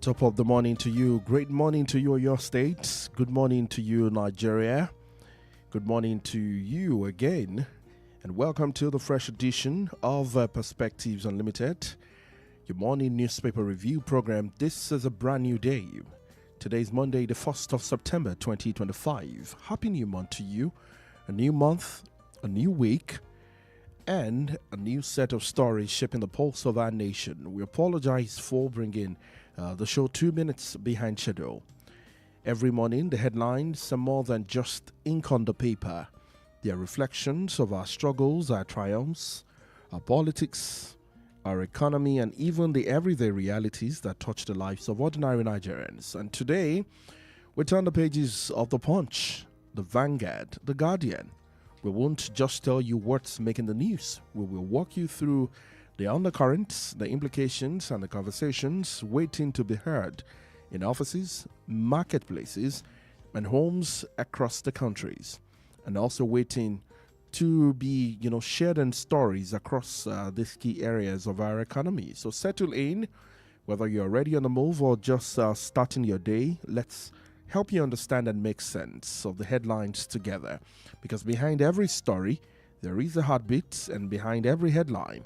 Top of the morning to you. Great morning to you, your states. Good morning to you, Nigeria. Good morning to you again. And welcome to the fresh edition of Perspectives Unlimited, your morning newspaper review program. This is a brand new day. Today is Monday, the 1st of September, 2025. Happy new month to you. A new month, a new week, and a new set of stories shaping the pulse of our nation. We apologize for bringing the show 2 minutes behind schedule. Every morning, the headlines are more than just ink on the paper. They are reflections of our struggles, our triumphs, our politics, our economy, and even the everyday realities that touch the lives of ordinary Nigerians. And today, we turn the pages of The Punch, The Vanguard, The Guardian. We won't just tell you what's making the news. We will walk you through the undercurrents, the implications, and the conversations waiting to be heard in offices, marketplaces, and homes across the countries, and also waiting to be, shared in stories across these key areas of our economy. So settle in, whether you're already on the move or just starting your day. Let's help you understand and make sense of the headlines together. Because behind every story, there is a heartbeat, and behind every headline,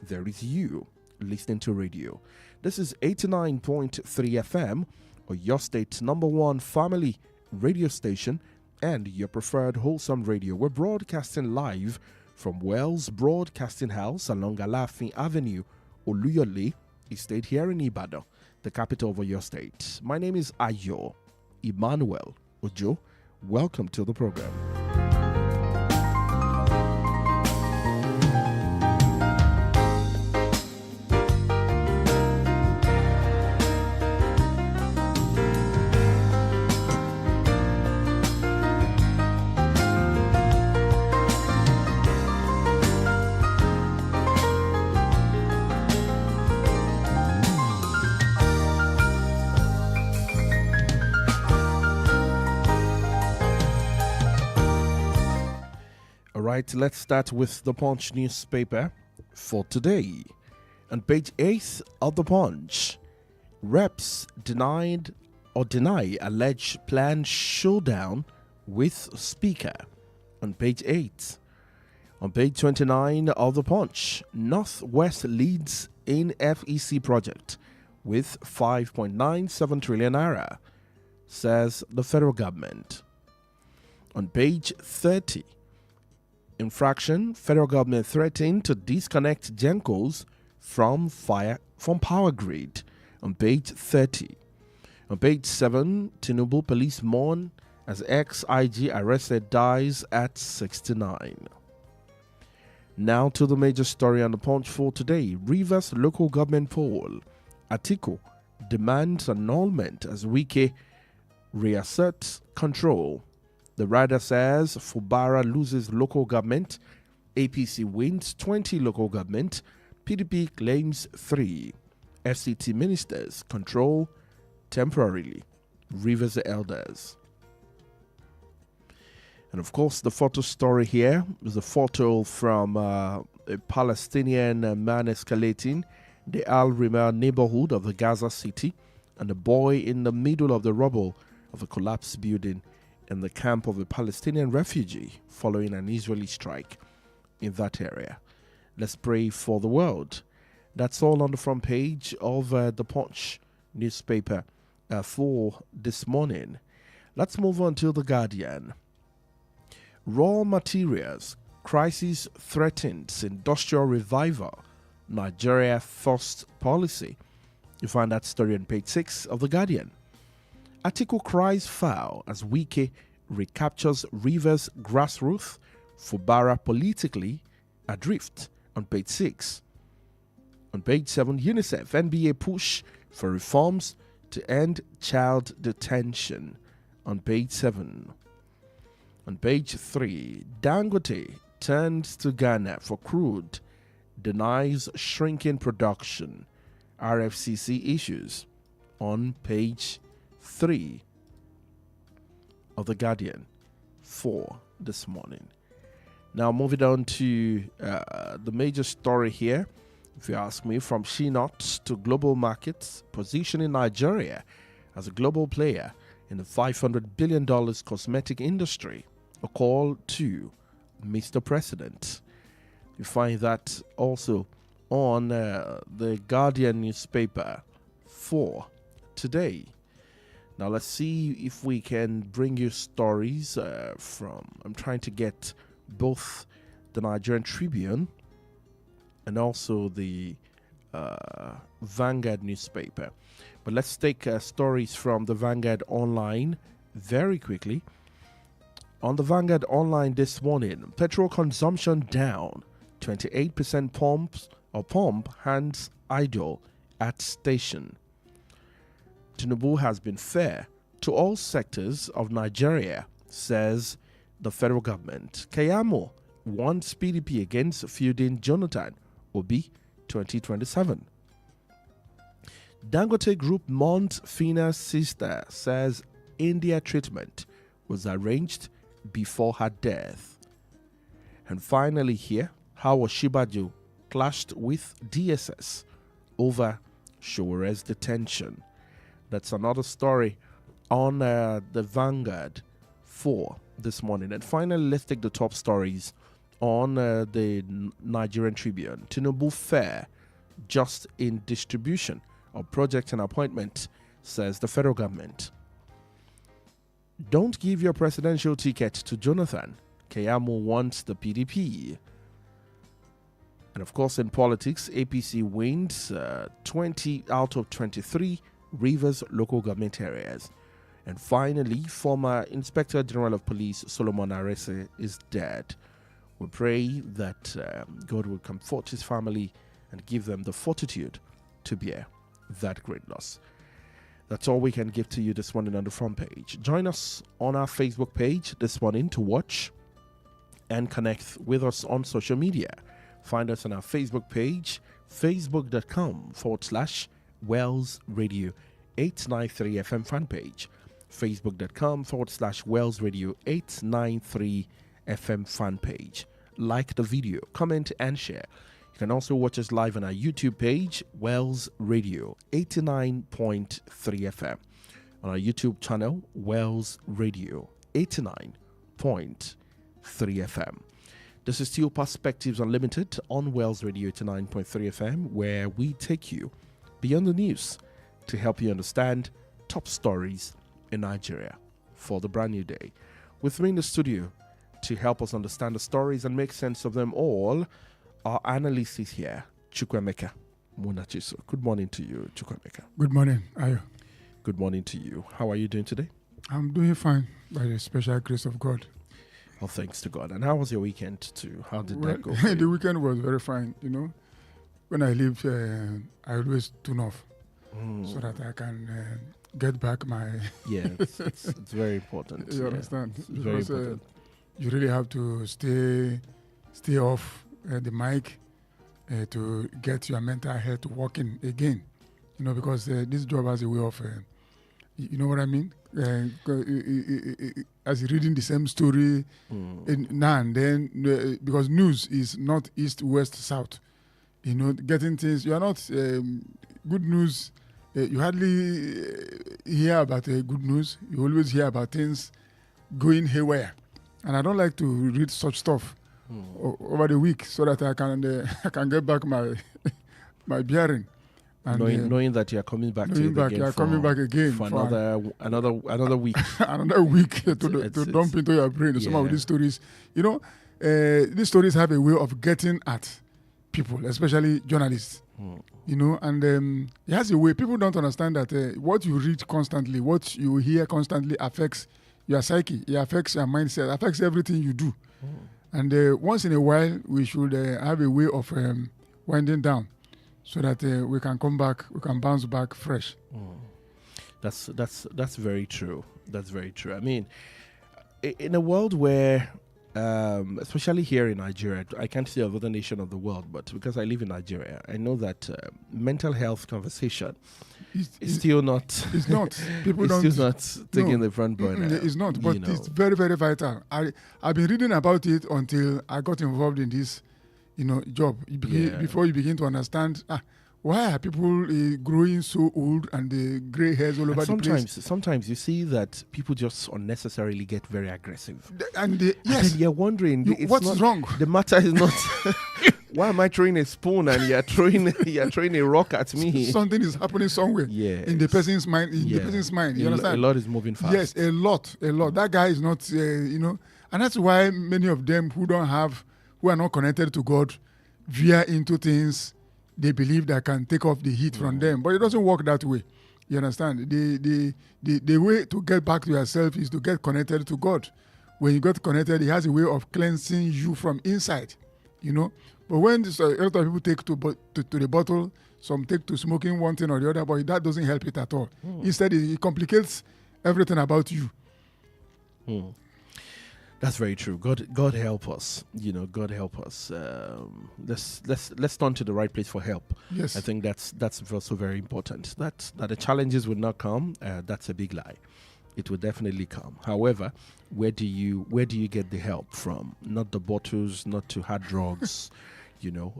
there is you listening to radio. This is 89.3 FM, or your state's number one family radio station, and your preferred wholesome radio. We're broadcasting live from Wells Broadcasting House along Alafin Avenue, Oluyole Estate here in Ibadan, the capital of your state. My name is Ayo Emmanuel-Ojo. Welcome to the program. Right, let's start with the Punch newspaper for today. On page 8 of the Punch, reps deny alleged planned showdown with Speaker. On page 8. On page 29 of the Punch, Northwest leads in FEC project with 5.97 trillion naira, says the federal government. On page 30, infraction, federal government threatened to disconnect Gencos from power grid. On page 30. On page 7, Tinubu police mourn as ex-IG arrested dies at 69. Now to the major story on the Punch for today. Rivers local government poll. Atiku demands annulment as Wike reasserts control. The writer says Fubara loses local government, APC wins 20 local government, PDP claims 3. FCT ministers control temporarily, Rivers elders. And of course, the photo story here is a photo from a Palestinian man escalating the Al Rimar neighborhood of the Gaza city, and a boy in the middle of the rubble of a collapsed building in the camp of a Palestinian refugee following an Israeli strike in that area. Let's pray for the world. That's all on the front page of the Punch newspaper for this morning. Let's move on to The Guardian. Raw materials, crisis threatens industrial revival, Nigeria first policy. You find that story on page 6 of The Guardian. Atiku cries foul as Wike recaptures Rivers grassroots, Fubara politically adrift. On page 6. On page 7, UNICEF, NBA push for reforms to end child detention. On page 7. On page 3, Dangote turns to Ghana for crude, denies shrinking production, RFCC issues. On page 3 of The Guardian for this morning. Now moving on to the major story here if you ask me, from she-not to global markets, positioning Nigeria as a global player in the $500 billion cosmetic industry. A call to Mr. President. You find that also on the Guardian newspaper for today. Now let's see if we can bring you stories from, I'm trying to get both the Nigerian Tribune and also the Vanguard newspaper. But let's take stories from the Vanguard Online very quickly. On the Vanguard Online this morning, petrol consumption down, 28% pump hands idle at station. Tinubu has been fair to all sectors of Nigeria, says the federal government. Kayamo wants PDP against feuding Jonathan Obi 2027. Dangote Group mourns Fina's sister, says India treatment was arranged before her death. And finally here, how Osinbajo clashed with DSS over Showere's detention. That's another story on the Vanguard for this morning. And finally, let's take the top stories on the Nigerian Tribune. Tinubu fair just in distribution of project and appointment, says the federal government. Don't give your presidential ticket to Jonathan. Keyamo wants the PDP. And of course, in politics, APC wins 20 out of 23 Rivers local government areas. And finally, former Inspector General of Police Solomon Arese is dead. We pray that God will comfort his family and give them the fortitude to bear that great loss. That's all we can give to you this morning on the front page. Join us on our Facebook page this morning to watch and connect with us on social media. Find us on our Facebook page, facebook.com/Wells Radio 893 FM fan page, facebook.com/Wells Radio 893 FM fan page. Like the video, comment and share. You can also watch us live on our YouTube page, Wells Radio 89.3 FM. On our YouTube channel, Wells Radio 89.3 FM. This is still Perspectives Unlimited on Wells Radio 89.3 FM, where we take you beyond the news to help you understand top stories in Nigeria for the brand new day. With me in the studio to help us understand the stories and make sense of them all, our analyst is here, Chukwemeka Munachiso. Good morning to you, Chukwemeka. Good morning, Ayo. Good morning to you. How are you doing today? I'm doing fine by the special grace of God. Well, thanks to God. And how was your weekend too? How did that go? The weekend was very fine. You know, when I leave, I always tune off so that I can get back my. Yeah, it's very important. You understand? It's very important. You really have to stay off the mic to get your mental health working again. You know, because this job has a way of, you know what I mean? As reading the same story now and then, because news is not east, west, south. You know, getting things, you are not good news. You hardly hear about good news. You always hear about things going haywire. And I don't like to read such stuff over the week so that I can get back my bearing. And knowing that you are coming back for another week, another week to dump into your brain some of these stories. You know, these stories have a way of getting at people, especially journalists. You know, and it has a way. People don't understand that what you read constantly, what you hear constantly affects your psyche. It affects your mindset. Affects everything you do. And once in a while, we should have a way of winding down, so that we can come back, we can bounce back fresh. That's very true. That's very true. I mean, in a world where, especially here in Nigeria, I can't say of other nation of the world, but because I live in Nigeria, I know that mental health conversation is still not. It's not. People it's don't. still not taking the front burner. It's not, but it's very, very vital. I've been reading about it until I got involved in this, job. Before you begin to understand, why are people growing so old and the gray hairs all over the place? Sometimes you see that people just unnecessarily get very aggressive. And then you're wondering, what's wrong? The matter is not... Why am I throwing a spoon and you're throwing a rock at me? Something is happening somewhere. Yes. In the person's mind. The person's mind. You understand? A lot is moving fast. Yes, a lot. That guy is not, and that's why many of them who are not connected to God, veer into things they believe that can take off the heat from them. But it doesn't work that way. You understand? The way to get back to yourself is to get connected to God. When you get connected, He has a way of cleansing you from inside. But when a lot of people take to the bottle, some take to smoking one thing or the other, but that doesn't help it at all. Instead, it complicates everything about you. That's very true. God help us. God help us. Let's turn to the right place for help. Yes, I think that's also very important. That the challenges will not come. That's a big lie. It will definitely come. However, where do you get the help from? Not the bottles, not to hard drugs.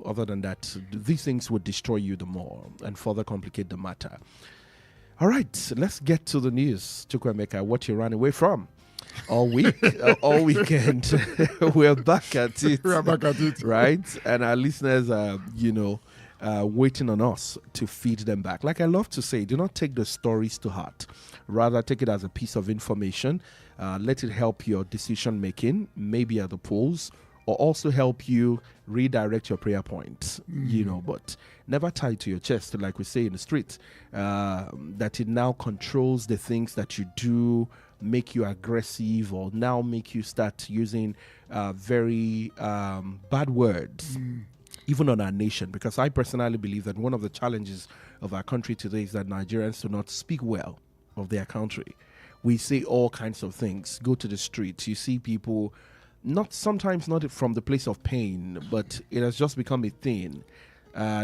Other than that, these things would destroy you the more and further complicate the matter. All right, let's get to the news. Chukwemeka, what you ran away from all week, all weekend. We're back at it. We are back at it. Right? And our listeners are, waiting on us to feed them back. Like I love to say, do not take the stories to heart. Rather, take it as a piece of information. Let it help your decision making, maybe at the polls, or also help you redirect your prayer points, but never tie to your chest, like we say in the street, that it now controls the things that you do, make you aggressive, or now make you start using very bad words, even on our nation. Because I personally believe that one of the challenges of our country today is that Nigerians do not speak well of their country. We say all kinds of things. Go to the streets, you see people... sometimes not from the place of pain, but it has just become a thing.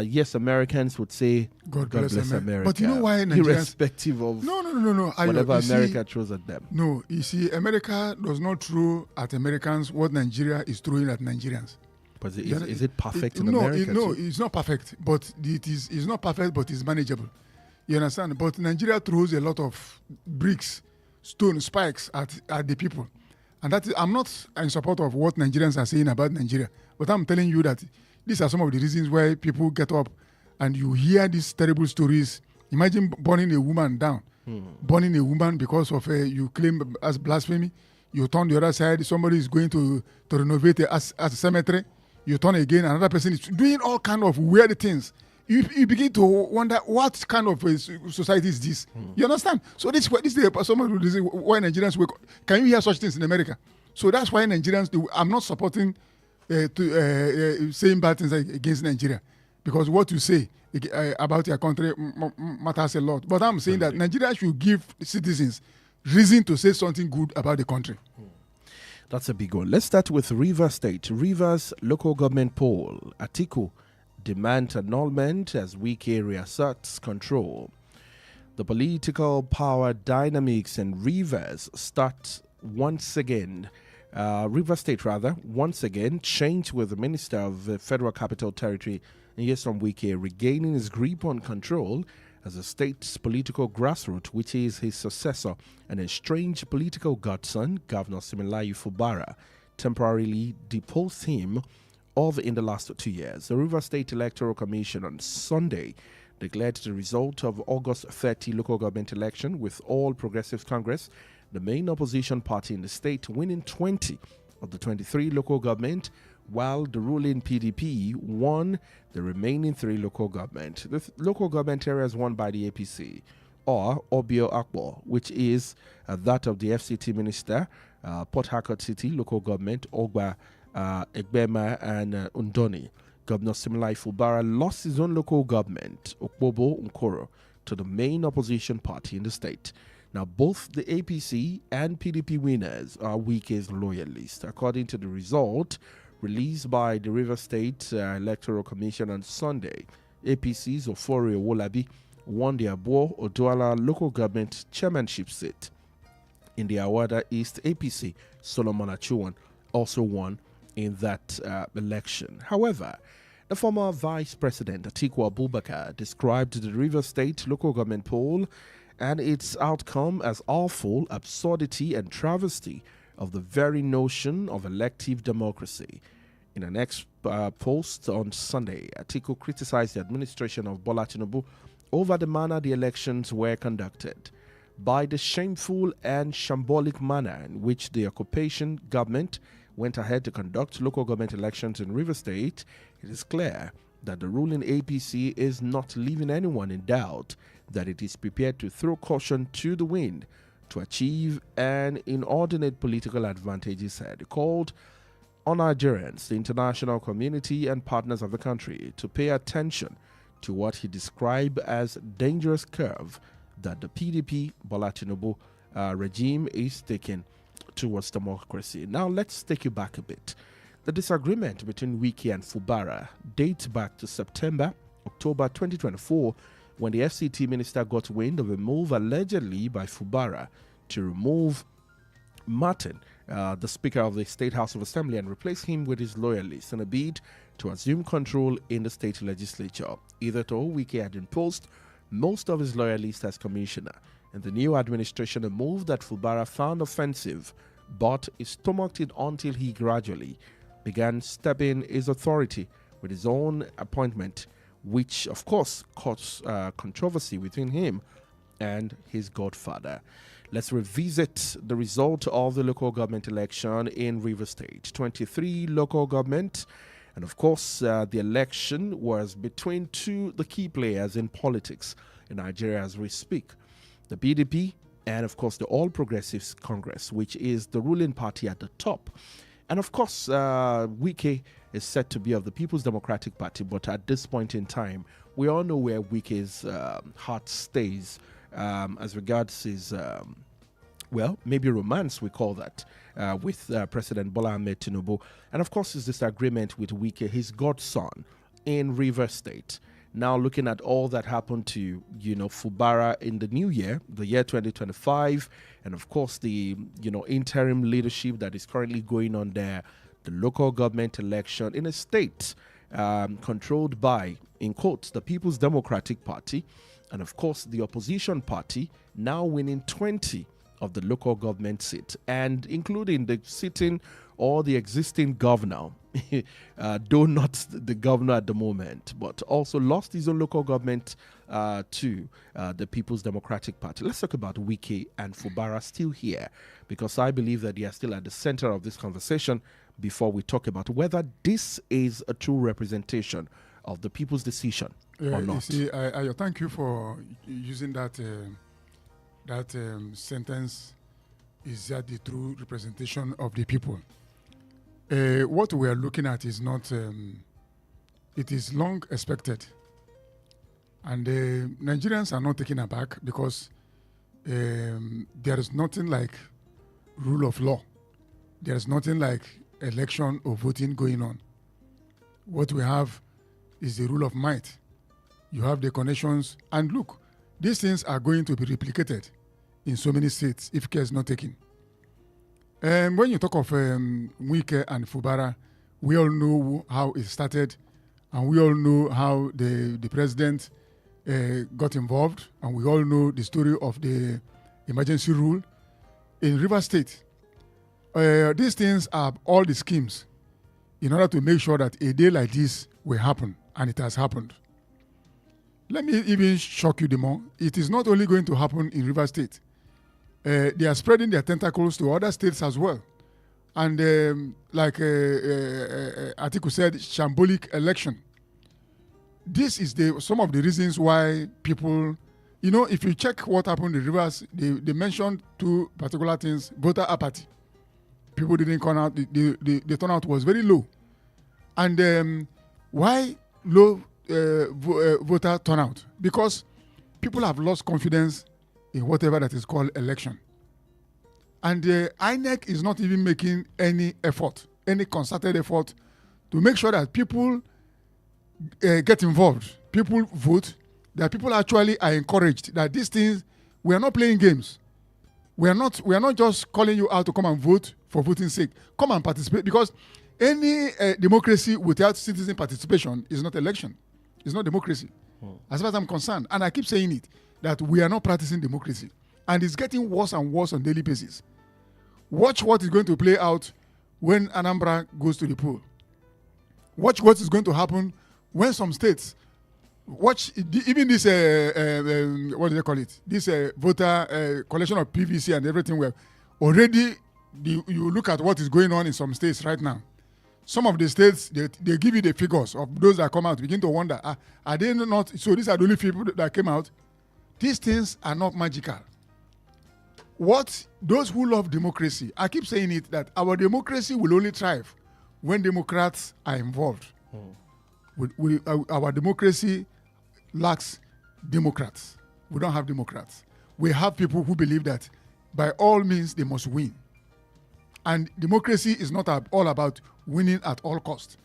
Yes, Americans would say, God bless America. But you know why Nigerians... Irrespective of whatever America throws at them. No, you see, America does not throw at Americans what Nigeria is throwing at Nigerians. But is it perfect in America? No, it's not perfect, but it's not perfect, but it's manageable. You understand? But Nigeria throws a lot of bricks, stone, spikes at the people. And I'm not in support of what Nigerians are saying about Nigeria, but I'm telling you that these are some of the reasons why people get up and you hear these terrible stories. Imagine burning a woman down, burning a woman because of you claim as blasphemy. You turn the other side, somebody is going to renovate as a cemetery. You turn again, another person is doing all kind of weird things. You begin to wonder what kind of society is this. You understand? So this is someone who is why Nigerians wake up. Can you hear such things in America? So that's why Nigerians do. I'm not supporting saying bad things against Nigeria, because what you say about your country matters a lot. But I'm saying that Nigeria should give citizens reason to say something good about the country. That's a big one. Let's start with Rivers State. Rivers local government poll. Atiku demand annulment as Wike reasserts control. The political power dynamics in Rivers start once again. Rivers State, once again changed with the Minister of the Federal Capital Territory, Nyesom Wike, regaining his grip on control as the state's political grassroots, which is his successor and estranged political godson, Governor Siminalayi Fubara, temporarily deposed him in the last 2 years. The Rivers State Electoral Commission on Sunday declared the result of August 30 local government election, with All Progressives Congress, the main opposition party in the state, winning 20 of the 23 local government, while the ruling PDP won the remaining 3 local government. The local government areas won by the APC, or Obio Akbo, which is that of the FCT minister, Port Harcourt City local government, Ogba Egbema and Undoni. Governor Siminalayi Fubara lost his own local government, Okpobo Nkoro, to the main opposition party in the state. Now, both the APC and PDP winners are Wike's loyalists, according to the result released by the Rivers State Electoral Commission on Sunday. APC's Ofori Owolabi won the Abo Oduala local government chairmanship seat. In the Awada East, APC Solomon Achuan also won in that election. However, the former Vice President Atiku Abubakar described the Rivers State local government poll and its outcome as awful absurdity and travesty of the very notion of elective democracy. In an post on Sunday, Atiku criticized the administration of Bola Tinubu over the manner the elections were conducted. By the shameful and shambolic manner in which the occupation government went ahead to conduct local government elections in Rivers State, it is clear that the ruling APC is not leaving anyone in doubt that it is prepared to throw caution to the wind to achieve an inordinate political advantage, he said. He called on Nigerians, the international community, and partners of the country to pay attention to what he described as dangerous curve that the PDP Bola Tinubu regime is taking towards democracy. Now let's take you back a bit. The disagreement between Wike and Fubara dates back to October 2024, when the FCT minister got wind of a move allegedly by Fubara to remove Martin, the Speaker of the State House of Assembly, and replace him with his loyalists in a bid to assume control in the state legislature. Either Wike had imposed most of his loyalists as commissioner. In the new administration, a move that Fubara found offensive, but he stomached it until he gradually began stepping his authority with his own appointment, which of course caused controversy between him and his godfather. Let's revisit the result of the local government election in Rivers State. 23 local government, and of course the election was between the key players in politics in Nigeria as we speak. The PDP and of course the All Progressives Congress, which is the ruling party at the top. And of course, Wike is said to be of the People's Democratic Party, but at this point in time, we all know where Wike's heart stays as regards his, maybe romance, we call that, with President Bola Ahmed Tinubu. And of course, his disagreement with Wike, his godson, in Rivers State. Now looking at all that happened to, Fubara in the new year, the year 2025, and of course the, interim leadership that is currently going on there, the local government election in a state controlled by, in quotes, the People's Democratic Party, and of course the opposition party now winning 20 of the local government seats, and including the sitting or the existing governor, though not the governor at the moment, but also lost his own local government to the People's Democratic Party. Let's talk about Wike and Fubara still here, because I believe that they are still at the center of this conversation before we talk about whether this is a true representation of the people's decision or not. You see, Ayo, thank you for using that sentence. Is that the true representation of the people? What we are looking at is not, it is long expected. And Nigerians are not taken aback because there is nothing like rule of law. There is nothing like election or voting going on. What we have is the rule of might. You have the connections. And look, these things are going to be replicated in so many states if care is not taken. When you talk of Wike and Fubara, we all know how it started, and we all know how the president got involved, and we all know the story of the emergency rule in Rivers State. These things are all the schemes in order to make sure that a day like this will happen, and it has happened. Let me even shock you the more. It is not only going to happen in Rivers State. They are spreading their tentacles to other states as well. And like Atiku said, shambolic election. This is some of the reasons why people, if you check what happened in Rivers, they mentioned two particular things: voter apathy. People didn't come out. The turnout was very low. And why low voter turnout? Because people have lost confidence in whatever that is called election. And the INEC is not even making any effort, any concerted effort to make sure that people get involved, people vote, that people actually are encouraged, that these things, we are not playing games. We are not just calling you out to come and vote for voting's sake. Come and participate, because any democracy without citizen participation is not election. It's not democracy, as far as I'm concerned. And I keep saying it, that we are not practicing democracy. And it's getting worse and worse on a daily basis. Watch what is going to play out when Anambra goes to the poll. Watch what is going to happen when some states, even this, what do they call it? This voter collection of PVC and everything, where already you look at what is going on in some states right now. Some of the states, they give you the figures of those that come out. Begin to wonder, are they not? So these are the only people that came out. These things are not magical. Those who love democracy, I keep saying it, that our democracy will only thrive when Democrats are involved. Our democracy lacks Democrats. We don't have Democrats. We have people who believe that by all means they must win. And democracy is not all about winning at all costs.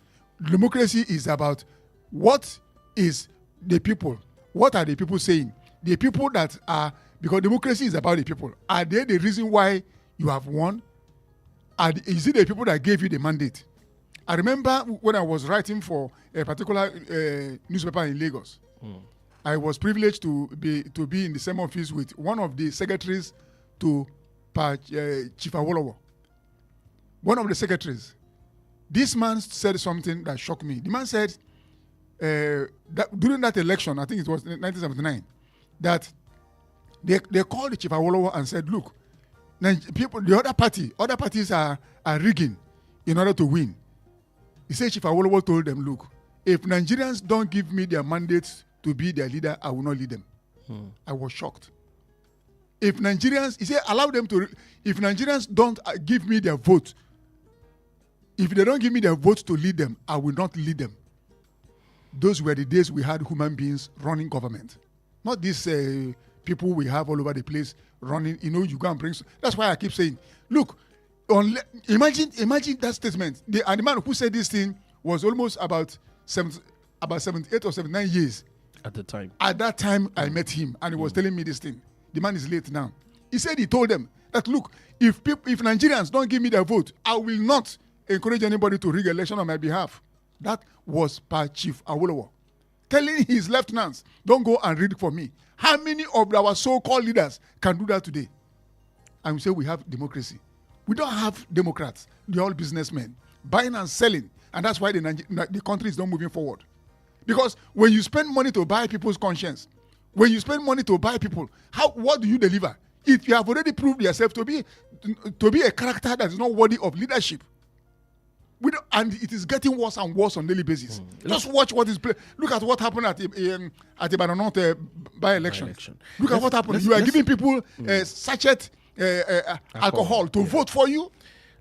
Democracy is about what is the people, what are the people saying? The people that are, because democracy is about the people. Are they the reason why you have won? Is it the people that gave you the mandate? I remember when I was writing for a particular newspaper in Lagos, I was privileged to be in the same office with one of the secretaries to Chief Awolowo. One of the secretaries. This man said something that shocked me. The man said that during that election, I think it was 1979, that they called the Chief Awolowo and said, look, the other parties are rigging in order to win. He said Chief Awolowo told them, look, if Nigerians don't give me their mandates to be their leader, I will not lead them. I was shocked. If Nigerians, he said, allow them to, if Nigerians don't give me their vote, if they don't give me their vote to lead them, I will not lead them. Those were the days we had human beings running government. Not these people we have all over the place running, you go and bring. That's why I keep saying, look, imagine that statement. The man who said this thing was almost about 78 or 79 years. At the time. At that time, I met him and he was telling me this thing. The man is late now. He said he told them that, look, if Nigerians don't give me their vote, I will not encourage anybody to rig election on my behalf. That was by Chief Awolowo telling his lieutenants, don't go and read for me. How many of our so-called leaders can do that today? And we say we have democracy. We don't have Democrats. They're all businessmen, buying and selling. And that's why the country is not moving forward. Because when you spend money to buy people's conscience, when you spend money to buy people, what do you deliver? If you have already proved yourself to be a character that is not worthy of leadership, and it is getting worse and worse on a daily basis. Just watch what is look at what happened at Ibadan North by-election. Look at what happened. You are giving people sachet alcohol to vote for you.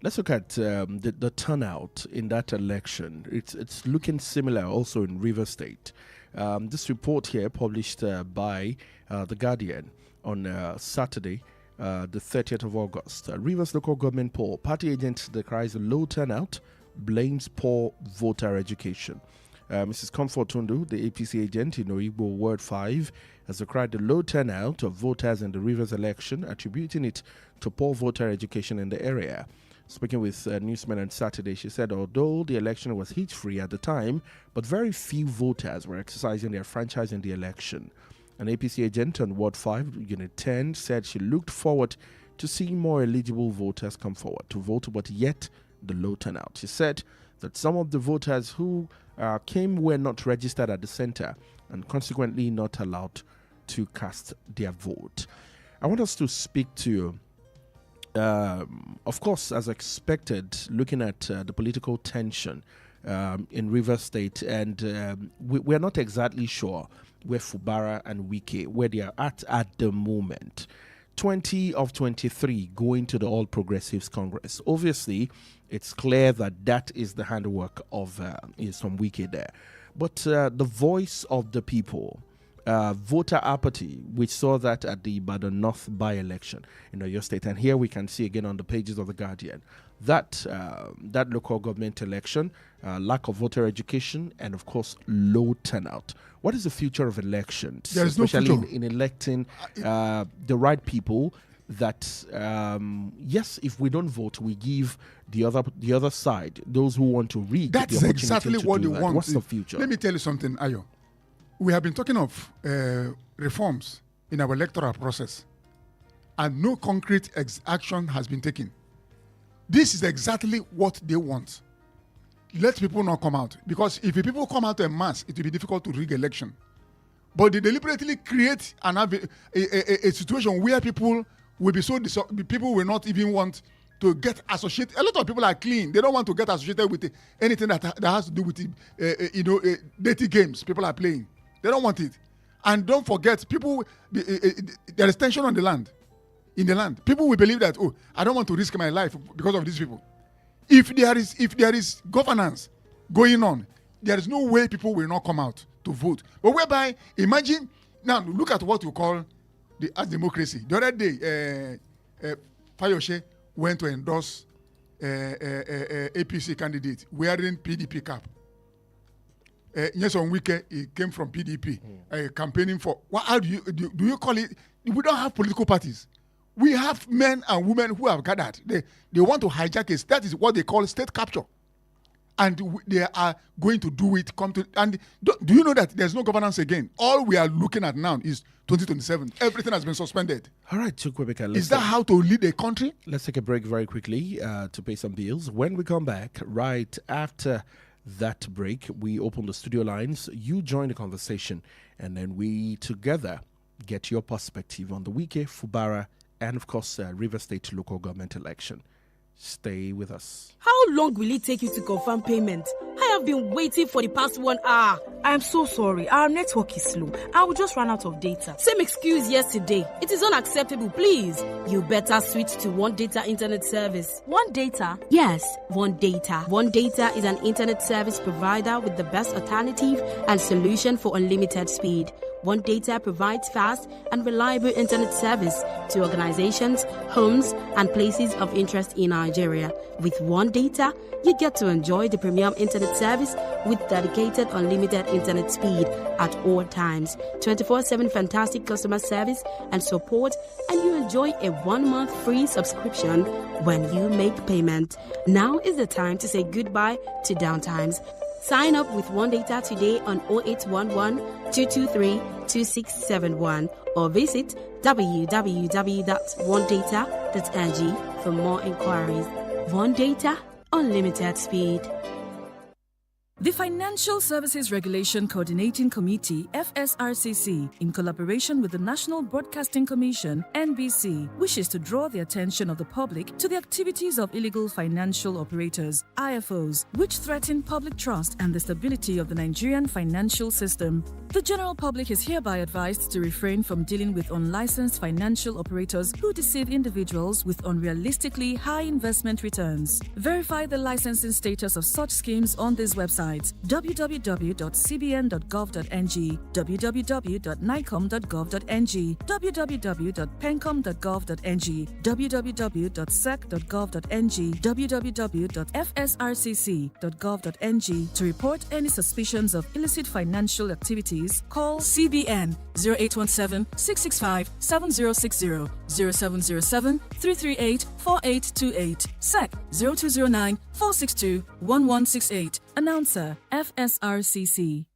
Let's look at the turnout in that election. It's looking similar also in Rivers State. This report here published by The Guardian on Saturday, the 30th of August. Rivers local government poll. Party agent decries a low turnout, blames poor voter education. Mrs. Comfort Tundu, the APC agent in Oigbo Ward 5, has decried the low turnout of voters in the Rivers election, attributing it to poor voter education in the area. Speaking with newsmen on Saturday, she said although the election was heat-free at the time, but very few voters were exercising their franchise in the election. An APC agent on Ward 5, Unit 10, said she looked forward to seeing more eligible voters come forward to vote, but yet the low turnout. She said that some of the voters who came were not registered at the center and consequently not allowed to cast their vote. I want us to speak to, of course, as expected, looking at the political tension in Rivers State, and we're not exactly sure where Fubara and Wike, where they are at the moment. 20 of 23 going to the All Progressives Congress. Obviously, it's clear that is the handwork of some Wike there. But the voice of the people, voter apathy, we saw that at the Ibadan North by-election in Oyo State. And here we can see again on the pages of The Guardian that local government election, lack of voter education, and of course, low turnout. What is the future of elections, especially in electing the right people that yes, if we don't vote, we give the other side, those who want to rig, that's the exactly what they want. What's the future? Let me tell you something, Ayo. We have been talking of reforms in our electoral process, and no concrete action has been taken. This is exactly what they want. Let people not come out, because if people come out en masse, it will be difficult to rig election. But they deliberately create a situation where people will be people will not even want to get associated. A lot of people are clean. They don't want to get associated with anything that has to do with dirty games people are playing. They don't want it. And don't forget, people, there is tension on the land. In the land, people will believe that, oh, I don't want to risk my life because of these people. If there is governance going on, there is no way people will not come out to vote. But whereby, imagine, now look at what you call as democracy. The other day, Fayoshe went to endorse APC candidate wearing PDP cap. Yes, on weekend he came from PDP, campaigning for. How do you call it? We don't have political parties. We have men and women who have gathered. They want to hijack it. That is what they call state capture. And they are going to do it. And do you know that there's no governance again? All we are looking at now is 2027. Everything has been suspended. All right, Chukwebeka. Is that how to lead a country? Let's take a break very quickly to pay some bills. When we come back, right after that break, we open the studio lines. You join the conversation, and then we together get your perspective on the Wike, Fubara, and of course, River State local government election. Stay with us. How long will it take you to confirm payment? I have been waiting for the past 1 hour. I'm so sorry. Our network is slow. I will just run out of data. Same excuse yesterday. It is unacceptable, please. You better switch to One Data Internet Service. One Data? Yes, One Data. One Data is an internet service provider with the best alternative and solution for unlimited speed. One Data provides fast and reliable internet service to organizations, homes, and places of interest in Nigeria. With One Data, you get to enjoy the premium internet service with dedicated unlimited internet speed at all times, 24/7 fantastic customer service and support, and you enjoy a 1-month free subscription when you make payment. Now is the time to say goodbye to downtimes. Sign up with One Data today on 0811 223 2671 or visit www.onedata.ng for more inquiries. One Data, unlimited speed. The Financial Services Regulation Coordinating Committee, FSRCC, in collaboration with the National Broadcasting Commission, NBC, wishes to draw the attention of the public to the activities of illegal financial operators, IFOs, which threaten public trust and the stability of the Nigerian financial system. The general public is hereby advised to refrain from dealing with unlicensed financial operators who deceive individuals with unrealistically high investment returns. Verify the licensing status of such schemes on this website: www.cbn.gov.ng, www.nicom.gov.ng, www.pencom.gov.ng, www.sec.gov.ng, www.fsrcc.gov.ng. To report any suspicions of illicit financial activities, call CBN 0817-665-7060, 0707-338-4828, SEC 0209-462-1168. Announcer, FSRCC.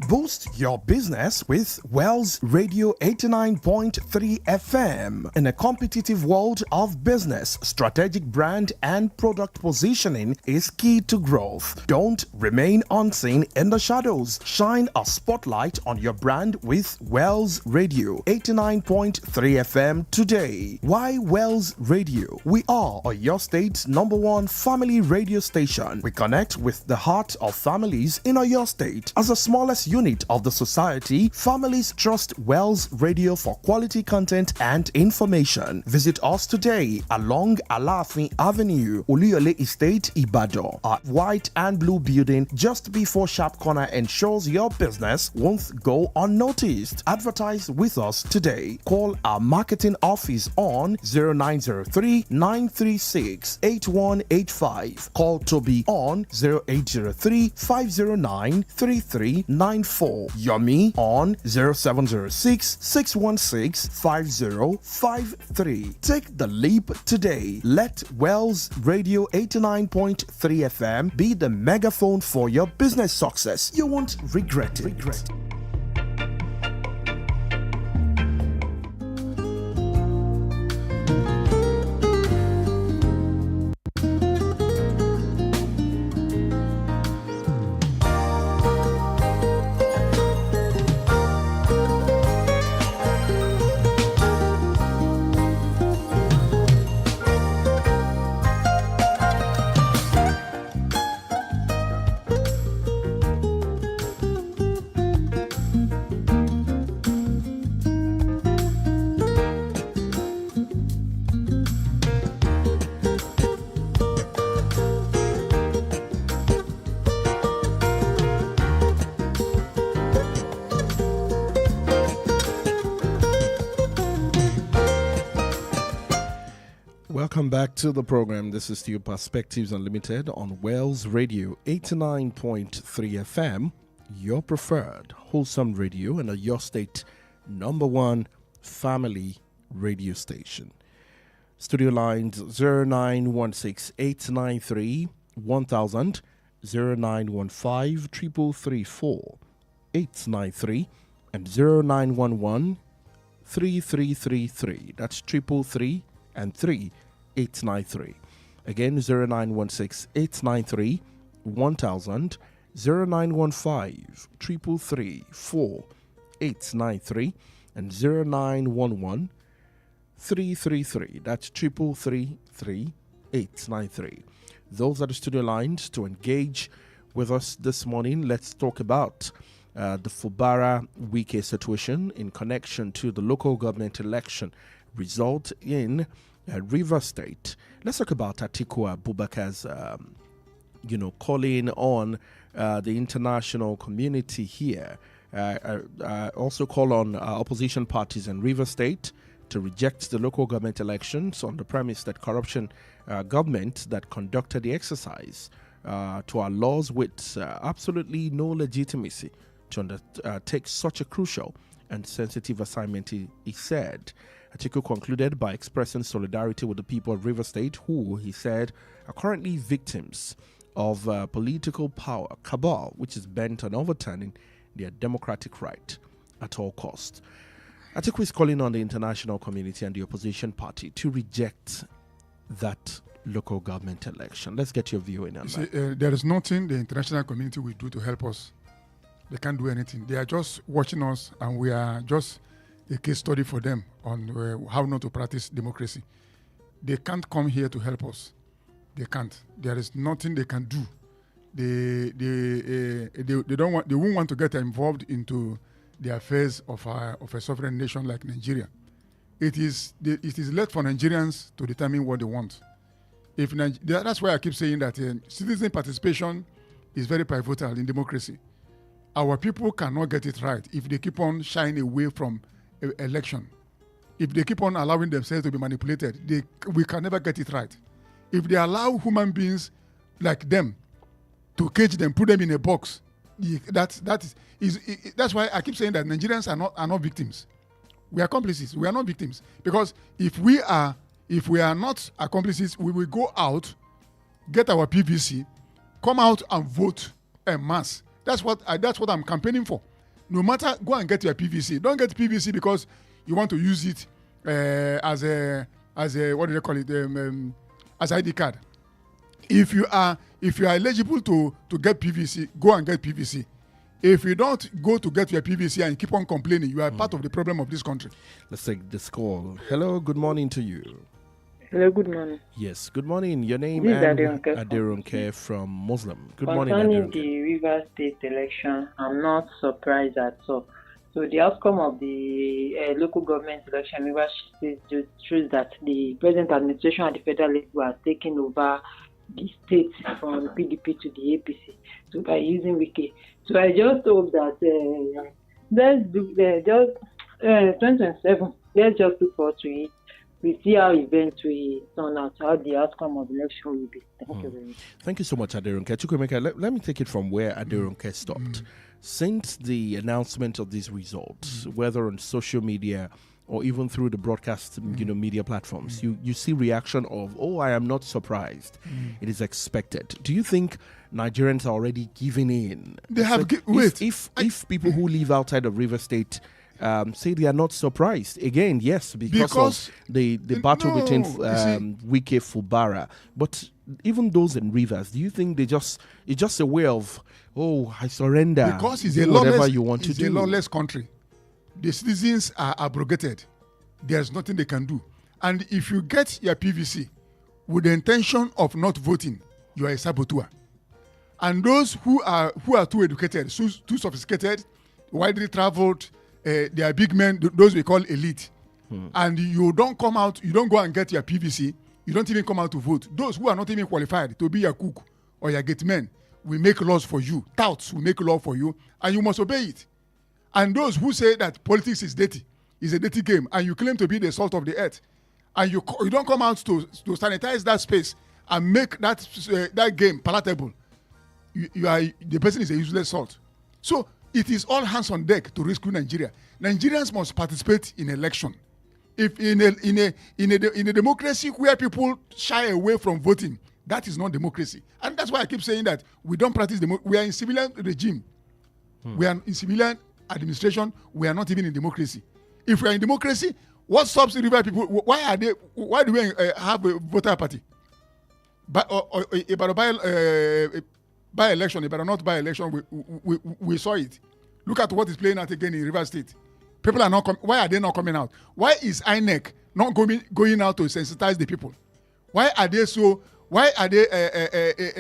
Boost your business with Wells Radio 89.3 FM. In a competitive world of business, strategic brand and product positioning is key to growth. Don't remain unseen in the shadows. Shine a spotlight on your brand with Wells Radio 89.3 FM today. Why Wells Radio? We are your state's #1 family radio station. We connect with the heart of families in your state. As the smallest unit of the society, families trust Wells Radio for quality content and information. Visit us today along Alafin Avenue, Oluyole Estate, Ibadan. Our white and blue building just before Sharp Corner ensures your business won't go unnoticed. Advertise with us today. Call our marketing office on 0903 936 8185. Call Toby on 0803 509 3399. 0894. Yomi on 0706 616 5053. Take the leap today. Let Wells Radio 89.3 FM be the megaphone for your business success. You won't regret it. Welcome back to the program. This is still Perspectives Unlimited on Wells Radio 89.3 FM, your preferred wholesome radio and your state #1 family radio station. Studio lines 0916 893 1000, 0915 334 893, and 0911 3333. That's 333 and 3893. Again, 0916 893 1000, 0915 333 4893, and 0911 333. That's 333 893. Those are the studio lines to engage with us this morning. Let's talk about the Fubara Wike situation in connection to the local government election result in River State. Let's talk about Atiku Abubakar's, calling on the international community here. Also call on opposition parties in River State to reject the local government elections on the premise that corruption government that conducted the exercise to our laws with absolutely no legitimacy to undertake such a crucial and sensitive assignment, he said. Atiku concluded by expressing solidarity with the people of River State, who, he said, are currently victims of political power cabal, which is bent on overturning their democratic right at all costs. Atiku is calling on the international community and the opposition party to reject that local government election. Let's get your view in on that. There is nothing the international community will do to help us. They can't do anything. They are just watching us, and we are just a case study for them on how not to practice democracy. They can't come here to help us. They can't. There is nothing they can do. They don't want. They won't want to get involved into the affairs of a sovereign nation like Nigeria. It is left for Nigerians to determine what they want. That's why I keep saying that citizen participation is very pivotal in democracy. Our people cannot get it right if they keep on shying away from election. If they keep on allowing themselves to be manipulated, we can never get it right. If they allow human beings like them to cage them, put them in a box, that's why I keep saying that Nigerians are not victims. We are accomplices. We are not victims, because if we are not accomplices, we will go out, get our PVC, come out and vote en masse. That's what I'm campaigning for. No matter, go and get your PVC. Don't get PVC because you want to use it as a what do they call it? As ID card. If you are eligible to get PVC, go and get PVC. If you don't go to get your PVC and keep on complaining, you are part of the problem of this country. Let's take this call. Hello, good morning to you. Hello, good morning. Yes, good morning. Your name is Aderonke from Muslim. Good morning, Aderonke. Concerning the River State election, I'm not surprised at all. So the outcome of the local government election in River State shows that the present administration at the federal level are taking over the state from PDP to the APC, so by using Wiki. So I just hope that let's do 2027. Let's just look forward to it. We see how events will turn out, how the outcome of the election will be. Thank you very much. Thank you so much, Aderonke. Chukwemeka, let me take it from where Aderonke stopped. since the announcement of these results, whether on social media or even through the broadcast, media platforms, you see reaction of, "Oh, I am not surprised. It is expected." Do you think Nigerians are already giving in? They have if people who live outside of River State say they are not surprised, again, yes, because of the battle between Wike Fubara, but even those in Rivers, do you think it's just a way of, "Oh, I surrender"? Because it's whatever you want to do. It's a lawless country. The citizens are abrogated. There's nothing they can do. And if you get your PVC with the intention of not voting, you are a saboteur. And those who are too educated, too sophisticated, widely traveled, they are big men, those we call elite. And you don't come out, you don't go and get your PVC, you don't even come out to vote. Those who are not even qualified to be your cook or your gate men will make laws for you. Touts will make law for you, and you must obey it. And those who say that politics is dirty, is a dirty game, and you claim to be the salt of the earth, and you don't come out to sanitize that space and make that game palatable, the person is a useless salt. So it is all hands on deck to rescue Nigeria. Nigerians must participate in election. If in a democracy where people shy away from voting, that is not democracy. And that's why I keep saying that we don't practice we are in civilian regime. We are in civilian administration. We are not even in democracy. If we are in democracy, what stops the river people? Why do we have a voter party? About by-election, about not by-election, we saw it. Look at what is playing out again in River State. People are not why are they not coming out? Why is INEC not going out to sensitize the people? Why are they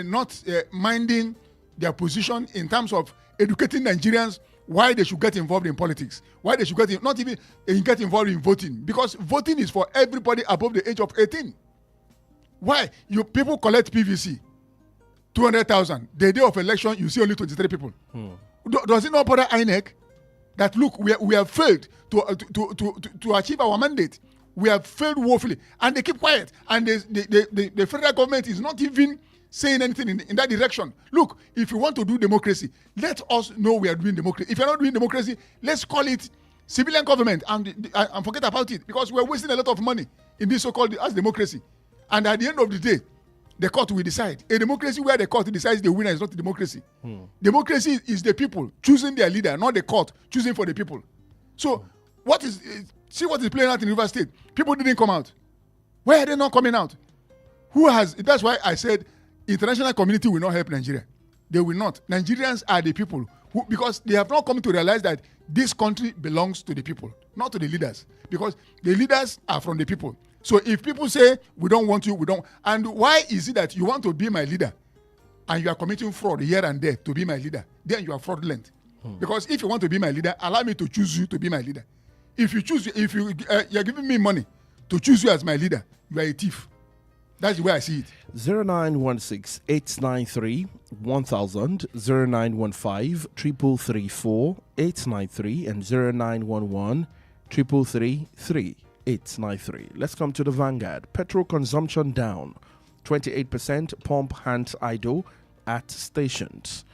not minding their position in terms of educating Nigerians why they should get involved in politics? Why they should get involved in voting? Because voting is for everybody above the age of 18. Why? People collect PVC, 200,000. The day of election, you see only 23 people. Does it not bother INEC that, look, we have failed to achieve our mandate? We have failed woefully. And they keep quiet. And the federal government is not even saying anything in that direction. Look, if you want to do democracy, let us know we are doing democracy. If you're not doing democracy, let's call it civilian government and forget about it, because we're wasting a lot of money in this so-called as democracy. And at the end of the day, the court will decide. A democracy where the court decides the winner is not a democracy. Democracy is the people choosing their leader, not the court choosing for the people. So see what is playing out in River State. People didn't come out. Why are they not coming out? That's why I said international community will not help Nigeria. They will not. Nigerians are the people because they have not come to realize that this country belongs to the people, not to the leaders, because the leaders are from the people. So if people say, we don't want you, we don't. And why is it that you want to be my leader and you are committing fraud here and there to be my leader? Then you are fraudulent. Because if you want to be my leader, allow me to choose you to be my leader. If you're giving me money to choose you as my leader, you are a thief. That's the way I see it. 0916-893-1000, 0915-333-4893, and 0911-333-3893. Let's come to the Vanguard. Petrol consumption down 28%, pump hands idle at stations.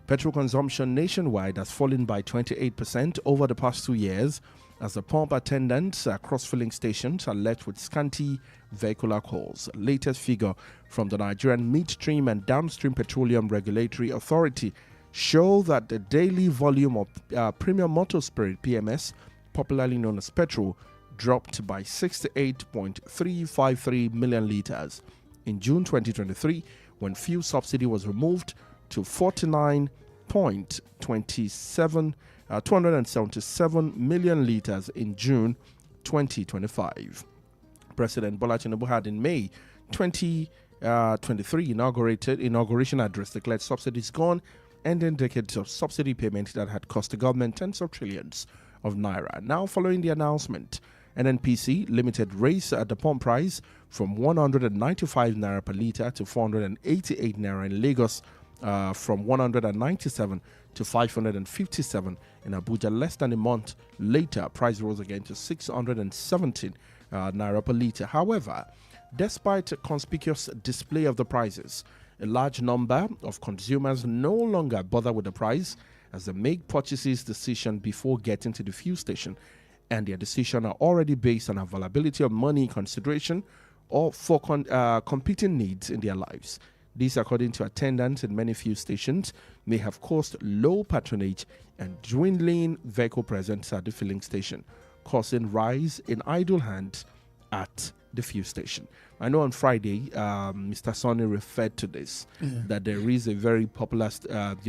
Petrol consumption nationwide has fallen by 28% over the past 2 years as the pump attendants across filling stations are left with scanty vehicular calls. Latest figure from the Nigerian Midstream and Downstream Petroleum Regulatory Authority show that the daily volume of premium motor spirit PMS, popularly known as petrol, dropped by 68.353 million litres in June 2023 when fuel subsidy was removed to 277 million litres in June 2025. President Bola Tinubu had in May 2023 inauguration address declared subsidies gone, ending decades of subsidy payment that had cost the government tens of trillions of naira. Now, following the announcement, NNPC Limited raised the pump price from 195 naira per litre to 488 naira in Lagos, from 197 to 557 in Abuja. Less than a month later, price rose again to 617 naira per litre. However, despite a conspicuous display of the prices, a large number of consumers no longer bother with the price as they make purchases decision before getting to the fuel station, and their decision are already based on availability of money consideration or for competing needs in their lives. This, according to attendants in many fuel stations, may have caused low patronage and dwindling vehicle presence at the filling station, causing rise in idle hands at the fuel station. I know on Friday, Mr. Sonny referred to this, that there is a very popular,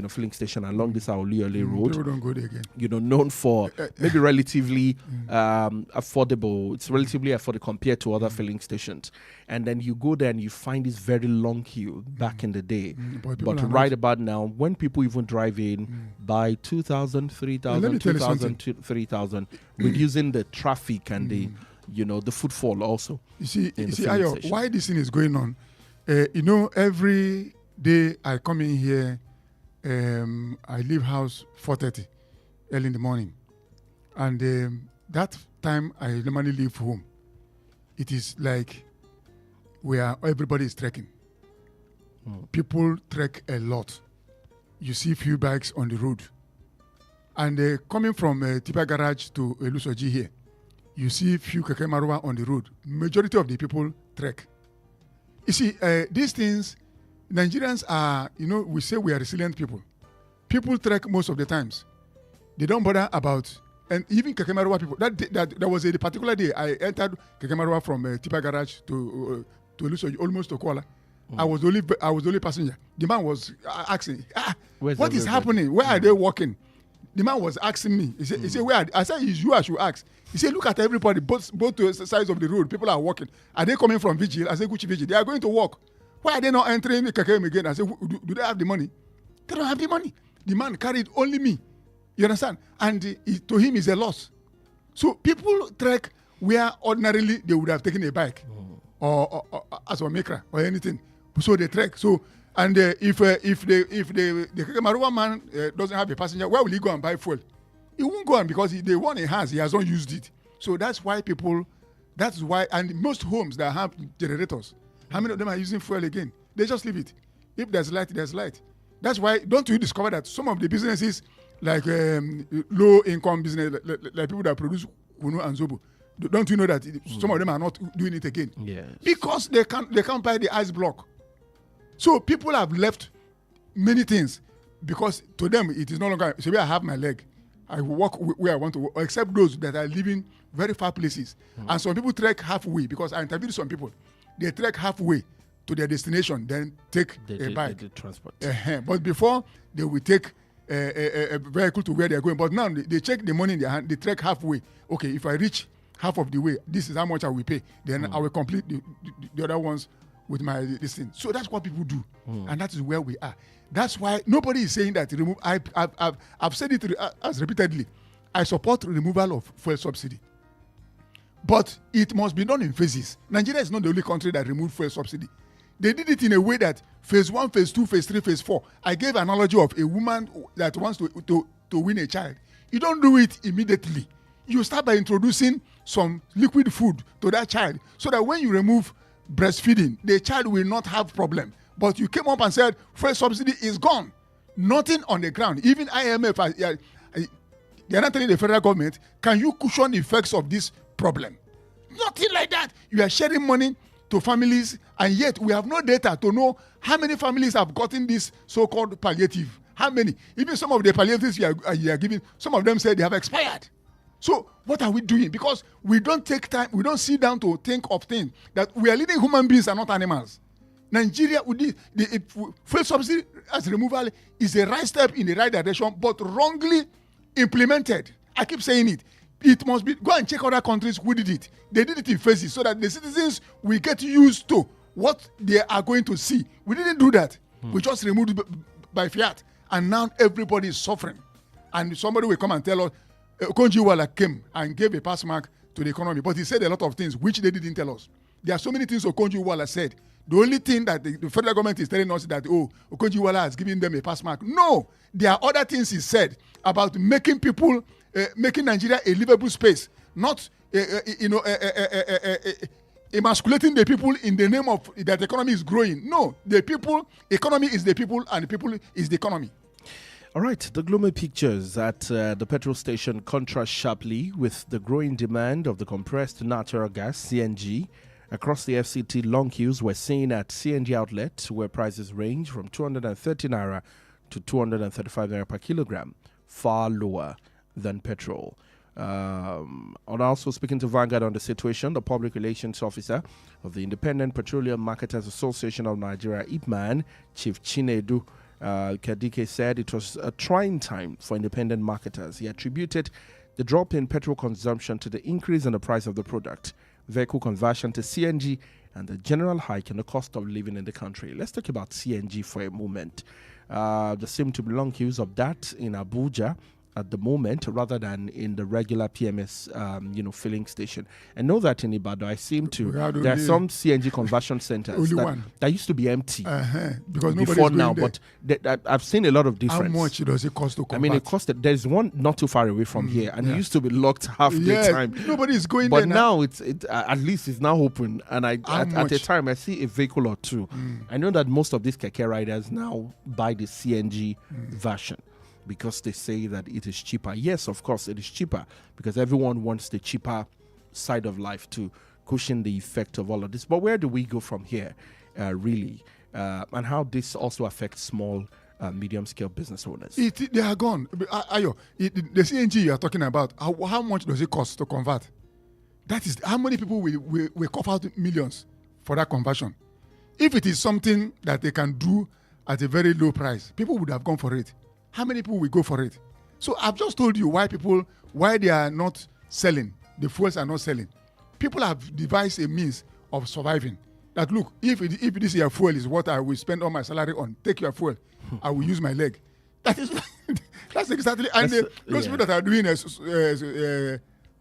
filling station along this Aoliole Road. People don't go there again. Known for maybe relatively affordable. It's relatively affordable compared to other filling stations. And then you go there and you find this very long queue back in the day. But right about now, when people even drive in by 2,000, 3,000, 2,000, 3,000, reducing the traffic and the footfall also. You see, Ayo, why this thing is going on? Every day I come in here, I leave house 4:30 early in the morning, and that time I normally leave home. It is like where everybody is trekking. People trek a lot. You see few bikes on the road, and coming from Tipa Garage to Elusoji here, you see few Keke Marwa on the road. Majority of the people trek. You see, these things, Nigerians are, we say we are resilient people. People trek most of the times. They don't bother about, and even Keke Marwa people, that was a particular day I entered Keke Marwa from Tipa Garage to Luso, almost to Kuala. I was the only passenger. The man was asking, what is happening? Where are they walking? The man was asking me. He said, where? I said, it's you I should ask. He said, look at everybody, both sides of the road. People are walking. Are they coming from Vigil? I said, Gucci Vigil. They are going to walk. Why are they not entering the KKM again? I said, do they have the money? They don't have the money. The man carried only me. You understand? And to him, it's a loss. So people trek where ordinarily they would have taken a bike or as a maker or anything. So they trek. So and if the Marua man doesn't have a passenger, where will he go and buy fuel? He won't go on because the one he has not used it. So that's why and most homes that have generators, how many of them are using fuel again? They just leave it. If there's light, there's light. That's why, don't you discover that some of the businesses, like low income business, like people that produce Kunu and Zobo, don't you know that some of them are not doing it again? Yes. Because they can't buy the ice block. So people have left many things because to them it is no longer, so I have my leg. I walk where I want to walk, except those that are living very far places. And some people trek halfway, because I interviewed some people. They trek halfway to their destination, then take a bike. The transport. But before, they will take a vehicle to where they are going. But now they check the money in their hand, they trek halfway. Okay, if I reach half of the way, this is how much I will pay. Then I will complete the other ones with my this thing. So that's what people do. And that is where we are. That's why nobody is saying that remove. I've said it as repeatedly. I support removal of fuel subsidy. But it must be done in phases. Nigeria is not the only country that removed fuel subsidy. They did it in a way that phase 1, phase 2, phase 3, phase 4. I gave an analogy of a woman that wants to win a child. You don't do it immediately. You start by introducing some liquid food to that child so that when you remove breastfeeding, the child will not have problem. But you came up and said, fuel subsidy is gone. Nothing on the ground. Even IMF, they're not telling the federal government, can you cushion the effects of this problem? Nothing like that. You are sharing money to families, and yet we have no data to know how many families have gotten this so-called palliative. How many? Even some of the palliatives you are giving, some of them say they have expired. So what are we doing? Because we don't take time, we don't sit down to think of things, that we are living human beings and not animals. Nigeria, the fuel subsidy as removal is a right step in the right direction, but wrongly implemented. I keep saying it. It must be, go and check other countries who did it. They did it in phases so that the citizens will get used to what they are going to see. We didn't do that. We just removed it by fiat. And now everybody is suffering. And somebody will come and tell us, Konjiwala came and gave a pass mark to the economy, but he said a lot of things which they didn't tell us. There are so many things Okonjo-Iweala said. The only thing that the federal government is telling us is that, Okonjo-Iweala has given them a pass mark. No, there are other things he said about making people, making Nigeria a livable space, not, emasculating the people in the name of that economy is growing. No, the people, economy is the people, and the people is the economy. All right, the gloomy pictures at the petrol station contrast sharply with the growing demand of the compressed natural gas, CNG. Across the FCT, long queues were seen at CNG outlets where prices range from 230 naira to 235 naira per kilogram, far lower than petrol. And also speaking to Vanguard on the situation, the public relations officer of the Independent Petroleum Marketers Association of Nigeria, IPMAN, Chief Chinedu Kadike, said it was a trying time for independent marketers. He attributed the drop in petrol consumption to the increase in the price of the product, vehicle conversion to CNG, and the general hike in the cost of living in the country. Let's talk about CNG for a moment. There seem to be long queues of that in Abuja at the moment, rather than in the regular PMS, filling station. I know that in Ibadan, I seem to. There are some CNG conversion centers that used to be empty because before now, but I've seen a lot of difference. How much does it cost to convert? I mean, it costed. There's one not too far away from here, and it used to be locked half the time. Nobody is going but there now. Now it's at least it's now open, and at a time I see a vehicle or two. I know that most of these keke riders now buy the CNG version, because they say that it is cheaper. Yes, of course, it is cheaper because everyone wants the cheaper side of life to cushion the effect of all of this. But where do we go from here, really? And how this also affects small, medium-scale business owners? They are gone. Ayo, the CNG you are talking about, how much does it cost to convert? That is, how many people will cough out millions for that conversion? If it is something that they can do at a very low price, people would have gone for it. How many people will go for it? So I've just told you why they are not selling. The fuels are not selling. People have devised a means of surviving. That look, if this your fuel is what I will spend all my salary on, take your fuel. I will use my leg. That is that's exactly. And those people that are doing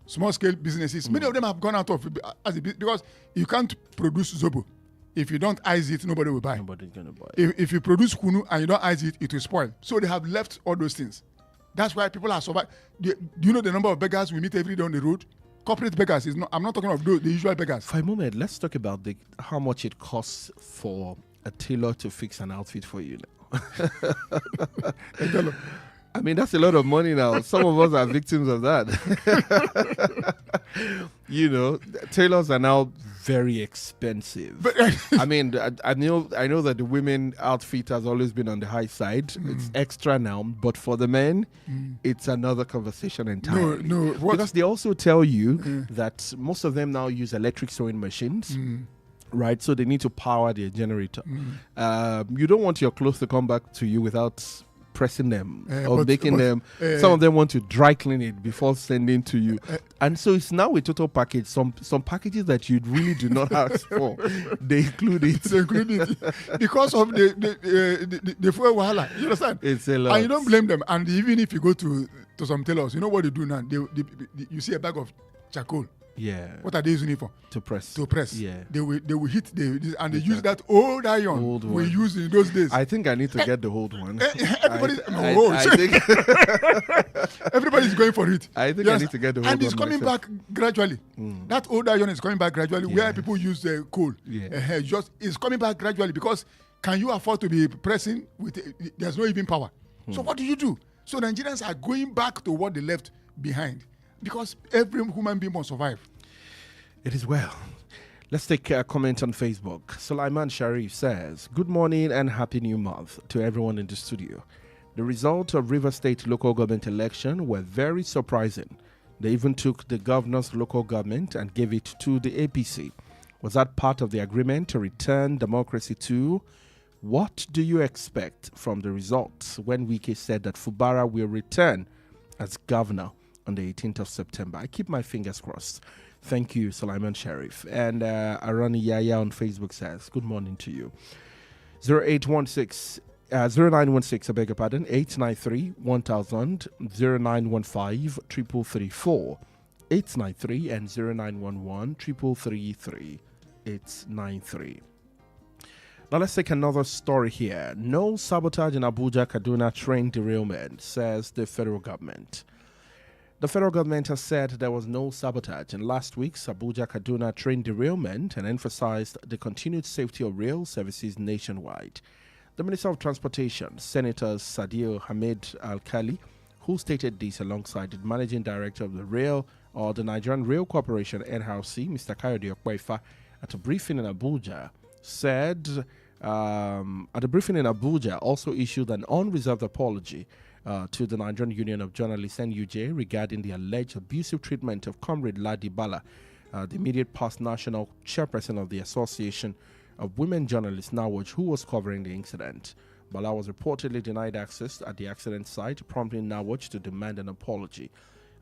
small scale businesses, many of them have gone out of because you can't produce zobo. If you don't ice it, nobody will buy. Nobody's going to buy it. If you produce kunu and you don't ice it, it will spoil. So they have left all those things. That's why people are surviving. Do you know the number of beggars we meet every day on the road? Corporate beggars. I'm not talking of the usual beggars. For a moment, let's talk about how much it costs for a tailor to fix an outfit for you now. I mean, that's a lot of money now. Some of us are victims of that. Tailors are now very expensive. But I mean, I know that the women outfit has always been on the high side. It's extra now, but for the men, it's another conversation entirely. No, because they also tell you that most of them now use electric sewing machines. Right, so they need to power their generator. You don't want your clothes to come back to you without pressing them or making them. Some of them want to dry clean it before sending to you, and so it's now a total package. Some packages that you really do not ask for, they include it. They include it because of the fuel wahala. You understand? It's a lot, and you don't blame them. And even if you go to some tailors, you know what they do now? You see a bag of charcoal. Yeah. What are they using it for? To press. Yeah. They will hit and they use that old iron we used in those days. I think I need to get the old one. Everybody's going for it. I think I need to get the old one. And it's coming back gradually. That old iron is coming back gradually where people use the coal. Yeah. It's coming back gradually because can you afford to be pressing with there's no even power. So what do? So Nigerians are going back to what they left behind. Because every human being must survive. It is well. Let's take a comment on Facebook. Sulaiman Sharif says, "Good morning and happy new month to everyone in the studio. The result of River State local government election were very surprising. They even took the governor's local government and gave it to the APC. Was that part of the agreement to return democracy to? What do you expect from the results when Wike said that Fubara will return as governor on the 18th of September. I keep my fingers crossed. Thank you, Sulaiman Sharif. And Arani Yaya on Facebook says, good morning to you. 0916, I beg your pardon, 893-1000, 0915-3334, 893 and 0911-333-893. Now let's take another story here. No sabotage in Abuja Kaduna train derailment, says the federal government. The federal government has said there was no sabotage in last week's Abuja-Kaduna train derailment and emphasized the continued safety of rail services nationwide. The Minister of Transportation, Senator Sadio Hamid Al-Khali, who stated this alongside the Managing Director of the Nigerian Rail Corporation, NRC, Mr. Kayode Okwefa, at a briefing in Abuja, said, also issued an unreserved apology to the Nigerian Union of Journalists, NUJ, regarding the alleged abusive treatment of Comrade Ladi Bala, the immediate past national chairperson of the Association of Women Journalists, NAWJ, who was covering the incident. Bala was reportedly denied access at the accident site, prompting NAWJ to demand an apology.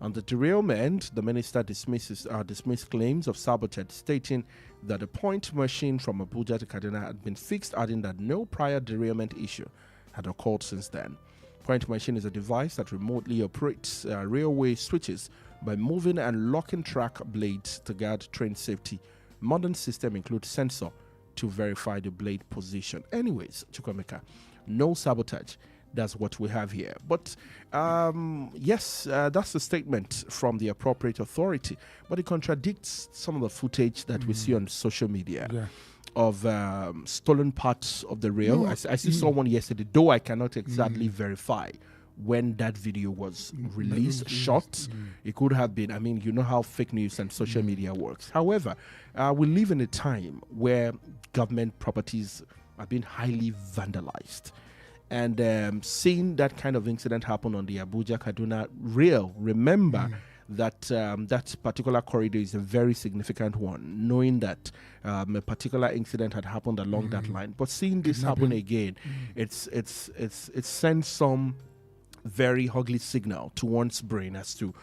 On the derailment, the minister dismissed claims of sabotage, stating that the point machine from Abuja to Kaduna had been fixed, adding that no prior derailment issue had occurred since then. Point machine is a device that remotely operates railway switches by moving and locking track blades to guard train safety. Modern system includes sensor to verify the blade position. Anyways, Chukwemeka, no sabotage. That's what we have here. But yes, that's a statement from the appropriate authority. But it contradicts some of the footage that we see on social media of stolen parts of the rail. I saw one yesterday, though I cannot exactly verify when that video was released, shot. It could have been, I mean, you know how fake news and social media works. However, we live in a time where government properties are being highly vandalized. And seeing that kind of incident happen on the Abuja-Kaduna rail, remember that that particular corridor is a very significant one, knowing that a particular incident had happened along that line. But seeing this happen again, it's sent some very ugly signal to one's brain as to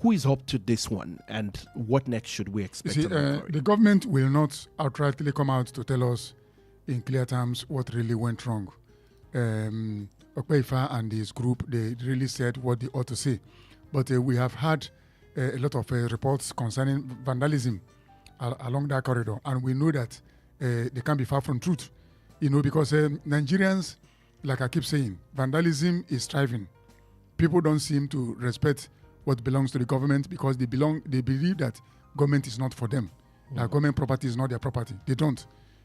who is up to this one and what next should we expect. You see, the government will not outrightly come out to tell us in clear terms what really went wrong. Okwefa and his group, they really said what they ought to say. But we have had a lot of reports concerning vandalism along that corridor, and we know that they can be far from truth. You know, because Nigerians, like I keep saying, vandalism is thriving. People don't seem to respect what belongs to the government because they believe that government is not for them. That government property is not their property. They don't.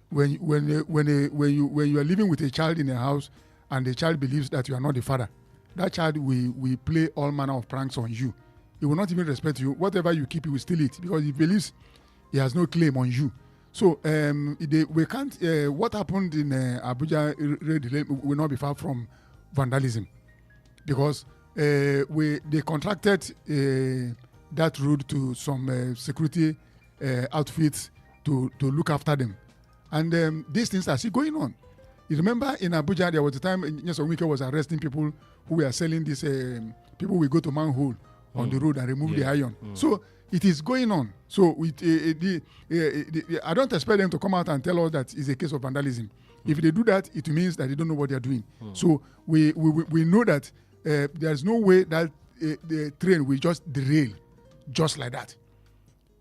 When you are living with a child in a house and the child believes that you are not the father, that child will play all manner of pranks on you. He will not even respect you. Whatever you keep, he will steal it because he believes he has no claim on you. So we can't. What happened in Abuja will not be far from vandalism, because they contracted that road to some security outfits to look after them, and these things are still going on. You remember in Abuja there was a time Nyesom Wike was arresting people who were selling this. People will go to manhole on the road and remove the iron. So it is going on. So I don't expect them to come out and tell us that it's a case of vandalism. If they do that, it means that they don't know what they are doing. So we know that there's no way that the train will just derail just like that.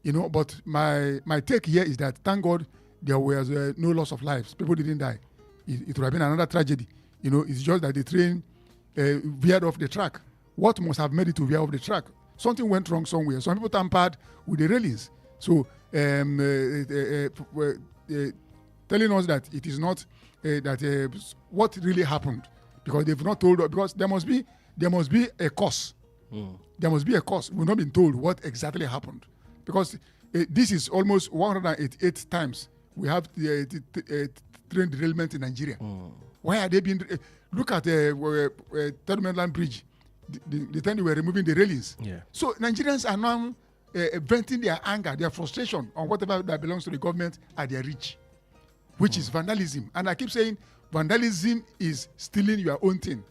You know, but my take here is that thank God there was no loss of lives. People didn't die. It would have been another tragedy. You know, it's just that the train veered off the track. What must have made it to veer off the track? Something went wrong somewhere. Some people tampered with the railings. So telling us that it is not what really happened, because they've not told us, because there must be a cause. There must be a cause. We've not been told what exactly happened, because this is almost 188 times we have the train derailment in Nigeria. Why are they being? Look at the Third Mainland Bridge. The time they were removing the railings. So Nigerians are now venting their anger, their frustration on whatever that belongs to the government at their reach, which is vandalism. And I keep saying vandalism is stealing your own thing,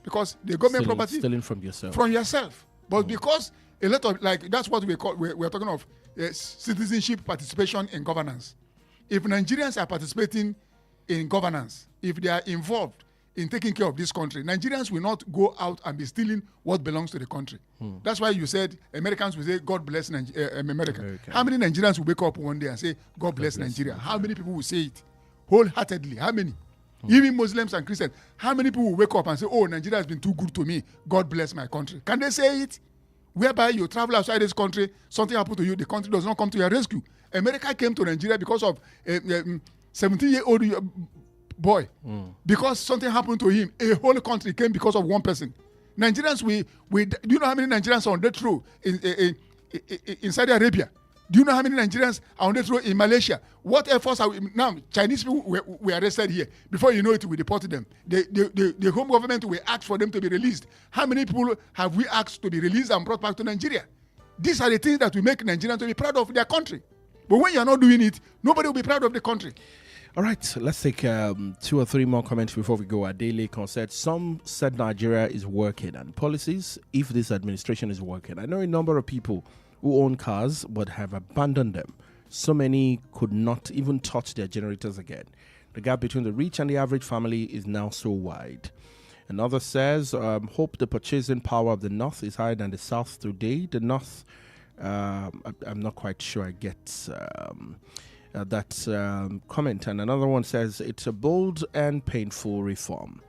because the government property stealing from yourself. From yourself. But because a lot of, like, that's what we're talking of, citizenship participation in governance. If Nigerians are participating in governance, if they are involved in taking care of this country, Nigerians will not go out and be stealing what belongs to the country. That's why you said Americans will say, God bless America. How many Nigerians will wake up one day and say, God bless Nigeria? How many people will say it wholeheartedly? How many? Even Muslims and Christians, how many people will wake up and say, oh, Nigeria has been too good to me, God bless my country? Can they say it? Whereby you travel outside this country, something happened to you, the country does not come to your rescue. America came to Nigeria because of 17-year-old boy. Because something happened to him, a whole country came because of one person. Nigerians, we do you know how many Nigerians are on death row in Saudi Arabia? Do you know how many Nigerians are on death row in Malaysia? What efforts are we, now? Chinese people were arrested here. Before you know it, we deported them. The home government will ask for them to be released. How many people have we asked to be released and brought back to Nigeria? These are the things that will make Nigerians to be proud of their country. But when you're not doing it, nobody will be proud of the country. All right, let's take 2 or 3 more comments before we go. Our daily concert. Some said Nigeria is working and policies, if this administration is working. I know a number of people who own cars but have abandoned them. So many could not even touch their generators again. The gap between the rich and the average family is now so wide. Another says, hope the purchasing power of the North is higher than the South today. The North, I'm not quite sure I get that comment. And another one says, it's a bold and painful reform.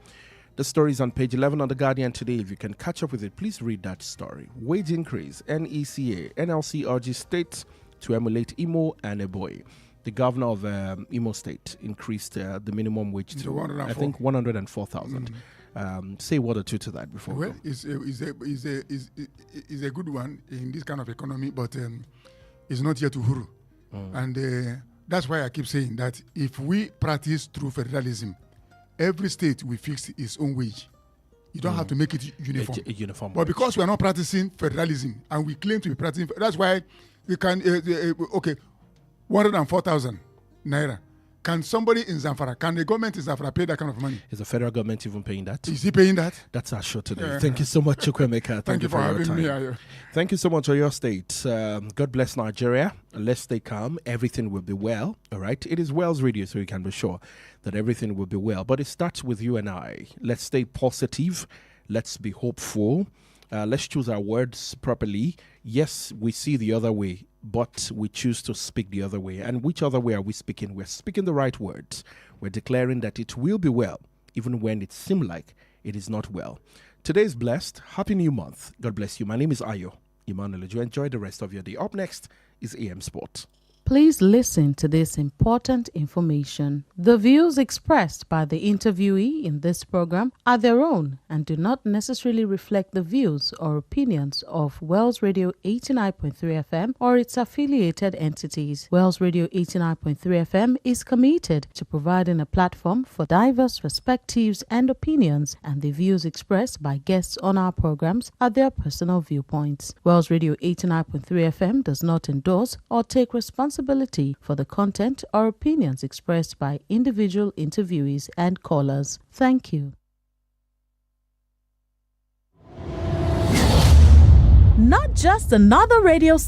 The story is on page 11 on The Guardian today. If you can catch up with it, please read that story. Wage increase, NECA, NLC urges states to emulate Imo and Ebonyi. The governor of Imo State increased the minimum wage to, I think, 104,000. Say a word or two to that before. Well, it's a good one in this kind of economy, but it's not yet to huru. And that's why I keep saying that if we practice true federalism, every state will fix its own wage. You don't have to make it uniform. A uniform but wage. because we are not practicing federalism and we claim to be practicing, that's why we can, 104,000 naira. Can somebody in Zamfara, can the government in Zamfara pay that kind of money? Is the federal government even paying that? Is he paying that? That's our show today. Thank you so much, Chukwemeka. Thank you for your having time. me, Ayo. Thank you so much for your state. God bless Nigeria. Let's stay calm. Everything will be well. All right. It is Wells Radio, so you can be sure that everything will be well. But it starts with you and I. Let's stay positive. Let's be hopeful. Let's choose our words properly. Yes, we see the other way, but we choose to speak the other way. And which other way are we speaking? We're speaking the right words. We're declaring that it will be well, even when it seems like it is not well. Today is blessed. Happy New Month. God bless you. My name is Ayo Emmanuel-Ojo. Enjoy the rest of your day. Up next is AM Sport. Please listen to this important information. The views expressed by the interviewee in this program are their own and do not necessarily reflect the views or opinions of Wells Radio 89.3 FM or its affiliated entities. Wells Radio 89.3 FM is committed to providing a platform for diverse perspectives and opinions, and the views expressed by guests on our programs are their personal viewpoints. Wells Radio 89.3 FM does not endorse or take responsibility for the content or opinions expressed by individual interviewees and callers. Thank you. Not just another radio